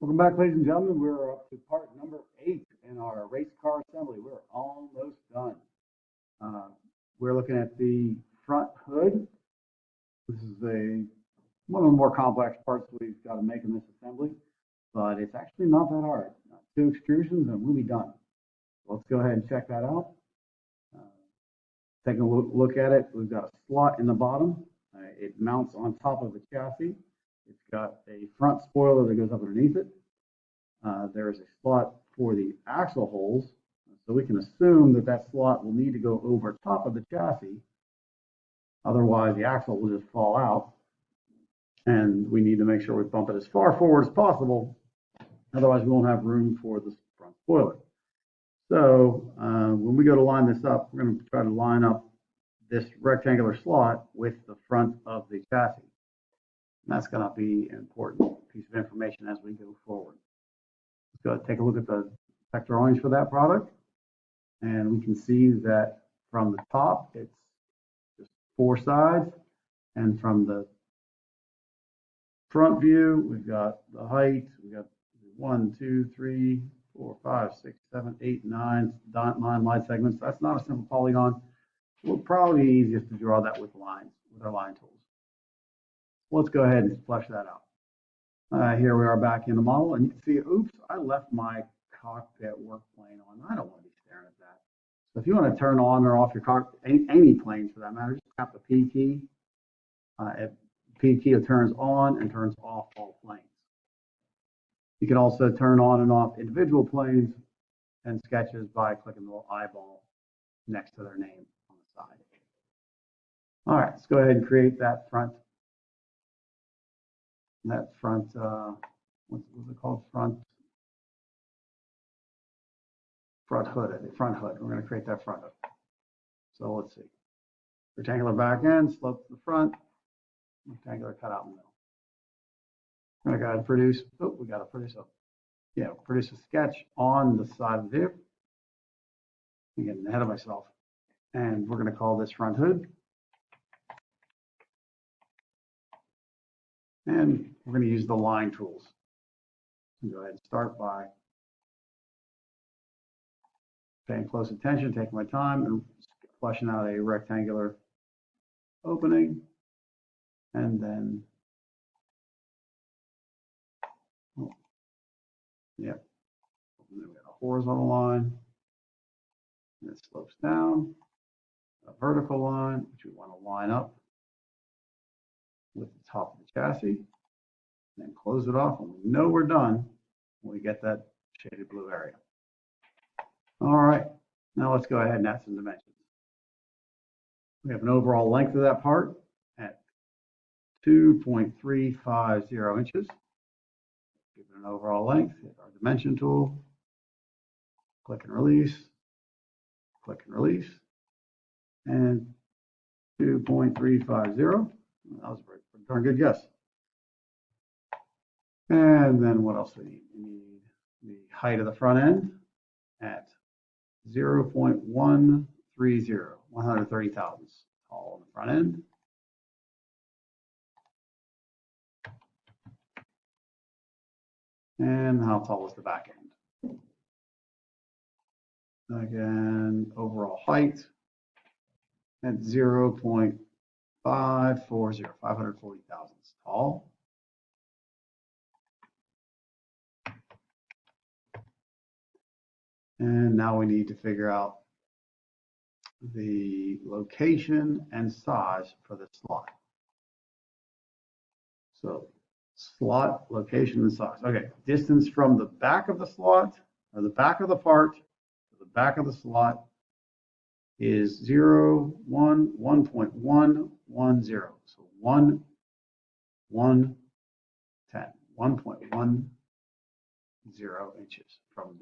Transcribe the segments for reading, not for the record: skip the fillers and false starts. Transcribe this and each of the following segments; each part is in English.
Welcome back, ladies and gentlemen. We're up to part number 8 in our race car assembly. We're almost done. Uh, we're looking at the front hood. This is one of the more complex parts we've got to make in this assembly, but it's actually not that hard. 2 extrusions and we'll be done. Let's go ahead and check that out. Uh, Taking a look at it, we've got a slot in the bottom. It mounts on top of the chassis. It's got a front spoiler that goes up underneath it. There is a slot for the axle holes, so we can assume that that slot will need to go over top of the chassis. Otherwise, the axle will just fall out, and we need to make sure we bump it as far forward as possible. Otherwise, we won't have room for the front spoiler. So when we go to line this up, we're going to try to line up this rectangular slot with the front of the chassis. And that's going to be an important piece of information as we go forward. Let's go ahead and take a look at the tech drawings for that product. And we can see that from the top, it's just 4 sides. And from the front view, we've got the height. We've got 1, 2, 3, 4, 5, 6, 7, 8, 9 line segments. That's not a simple polygon. We'll probably be easiest to draw that with lines, with our line tools. Let's go ahead and flush that out. Here we are back in the model, and you can see, oops, I left my cockpit work plane on. I don't want to be staring at that. So if you want to turn on or off your cockpit, any planes for that matter, just tap the P key. P key turns on and turns off all planes. You can also turn on and off individual planes and sketches by clicking the little eyeball next to their name on the side. All right, let's go ahead and create that front, what's it called? Front hood, front hood. We're going to create that front hood. So let's see. Rectangular back end, slope to the front, rectangular cutout in the middle. I'm going to go ahead and produce, we got to produce a sketch on the side of the vehicle. I'm getting ahead of myself. And we're going to call this front hood. And we're going to use the line tools. Go ahead and start by paying close attention, taking my time, and fleshing out a rectangular opening. And then, and then we got a horizontal line, and it slopes down, a vertical line, which we want to line up with the top of the chassis, and then close it off, and we know we're done when we get that shaded blue area. All right, now let's go ahead and add some dimensions. We have an overall length of that part at 2.350 inches. Give it an overall length, hit our dimension tool, click and release, and 2.350. That was a pretty darn good guess. And then what else do we need? We need the height of the front end at 0.130, 130 thousandths tall on the front end. And how tall is the back end? Again, overall height at 0.540, 540 thousandths tall. And now we need to figure out the location and size for the slot. So slot, location, and size. Okay, distance from the back of the slot, or the back of the part, to the back of the slot is 1.110. So 1.10 inches from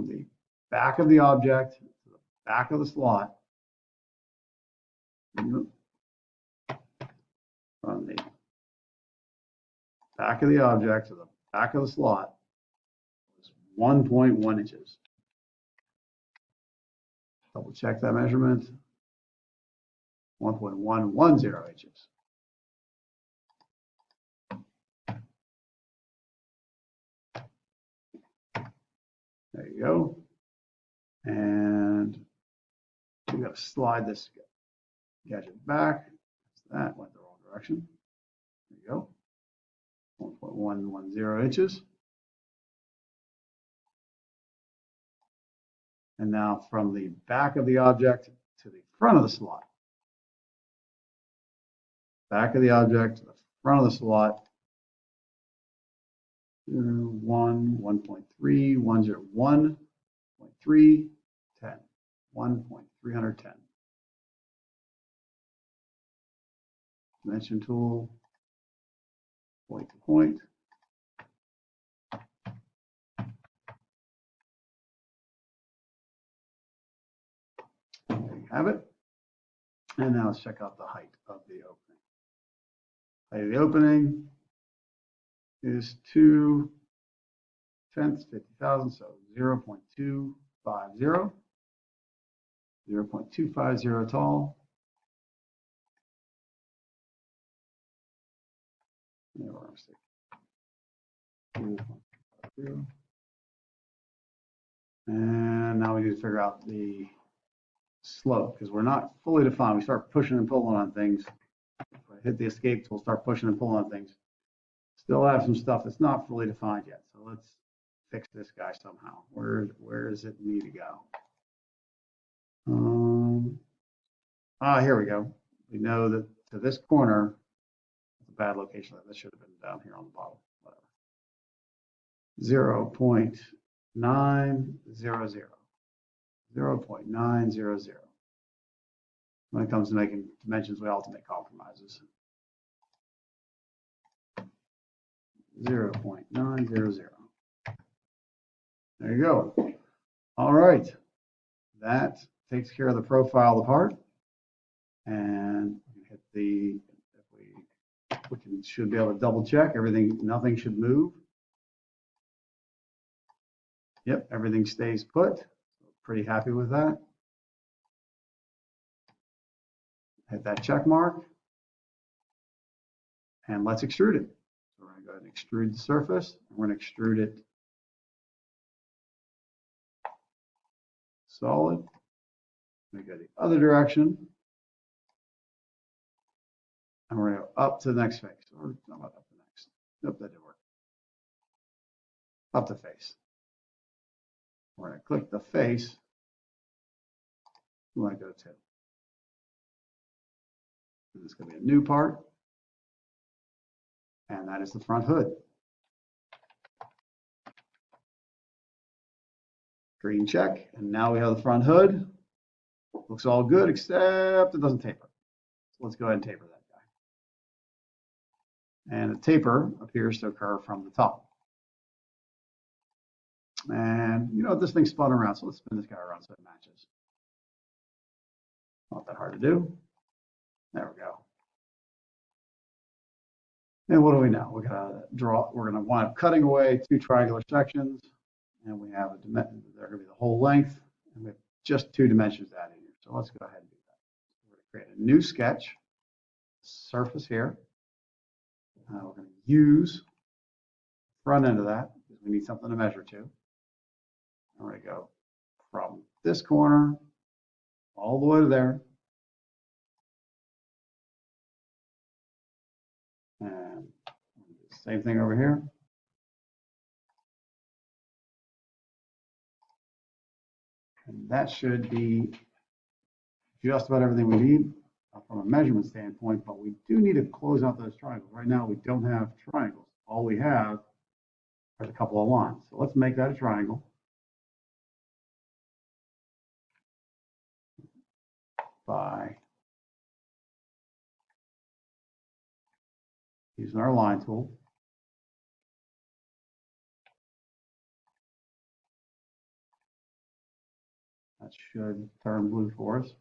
the back of the object to the back of the slot. From the back of the object to the back of the slot is 1.1 inches. Double check that measurement. 1.110 inches. we go. And we got to slide this gadget back. That went the wrong direction. There you go. 1.110 inches. And now from the back of the object to the front of the slot. Back of the object to the front of the slot. 1.3, 101, 0.3, 10, 1.310. Dimension tool, point to point. There you have it. And now let's check out the height of the opening. Height of the opening is 2/10, 50,000, so 0.250, 0.250 tall. Never a mistake. 2.50. And now we need to figure out the slope because we're not fully defined. We start pushing and pulling on things. If I hit the escape tool, start pushing and pulling on things. Still have some stuff that's not fully defined yet. So let's fix this guy somehow. Where does it need to go? Here we go. We know that to this corner, it's a bad location. That should have been down here on the bottom. Whatever. 0.900. 0.900. When it comes to making dimensions, we all have to make compromises. 0.900. There you go. All right. That takes care of the profile of the part. And we hit the, should be able to double check everything, nothing should move. Yep, everything stays put. Pretty happy with that. Hit that check mark. And let's extrude it. So we're going to go ahead and extrude the surface. We're going to extrude it solid. We go the other direction. And we're going to go up to the next face. Or not up to the next. Nope, that didn't work. Up the face. We're going to click the face. We want to go to. This is going to be a new part. And that is the front hood. Green check. And now we have the front hood. Looks all good, except it doesn't taper. So let's go ahead and taper that guy. And the taper appears to occur from the top. And you know, this thing spun around, so let's spin this guy around so it matches. Not that hard to do. There we go. And what do we know? We're gonna wind up cutting away two triangular sections, and we have a dimension. They're gonna be the whole length, and we have just two dimensions added here. So let's go ahead and do that. We're gonna create a new sketch, surface here. We're gonna use the front end of that because we need something to measure to. And we're gonna go from this corner all the way to there. And same thing over here. And that should be just about everything we need from a measurement standpoint, but we do need to close out those triangles. Right now, we don't have triangles. All we have is a couple of lines. So let's make that a triangle. By using our line tool. That should turn blue for us.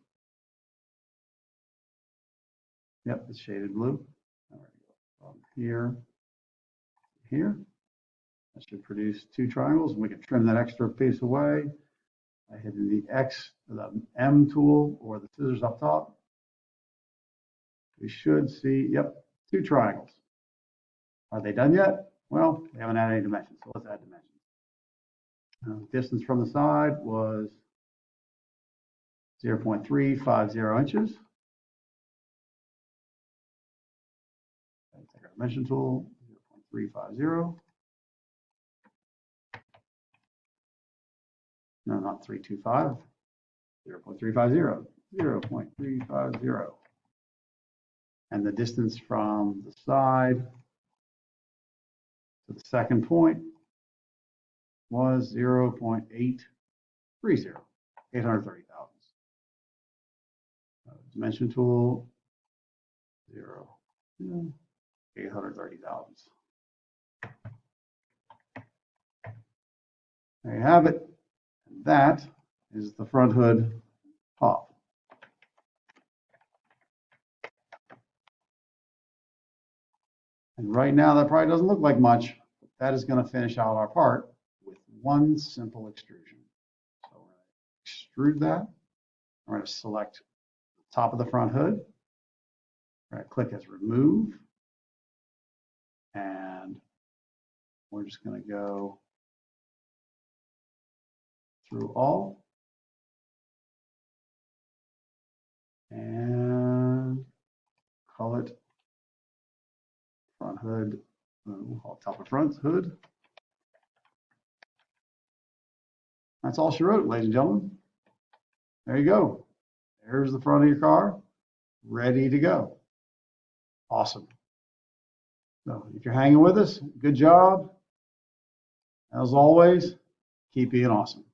Yep, it's shaded blue. There we go. From here to here. That should produce two triangles. We can trim that extra piece away by hitting the M tool or the scissors up top. We should see, yep, two triangles. Are they done yet? Well, we haven't added any dimensions, so let's add dimensions. Distance from the side was 0.350 inches. Take our dimension tool, 0.350. No, not 325. 0.350. 0.350. And the distance from the side to the second point was 0.830. 830 thousandths. Dimension tool, 830 thousandths. There you have it. And that is the front hood pop. And right now, that probably doesn't look like much, but that is going to finish out our part with one simple extrusion. So we're going to extrude that. We're going to select the top of the front hood. We're going to click as remove. And we're just going to go through all. And call it front hood, we'll call it top of front hood. That's all she wrote, ladies and gentlemen. There you go. There's the front of your car, ready to go. Awesome. So if you're hanging with us, good job. As always, keep being awesome.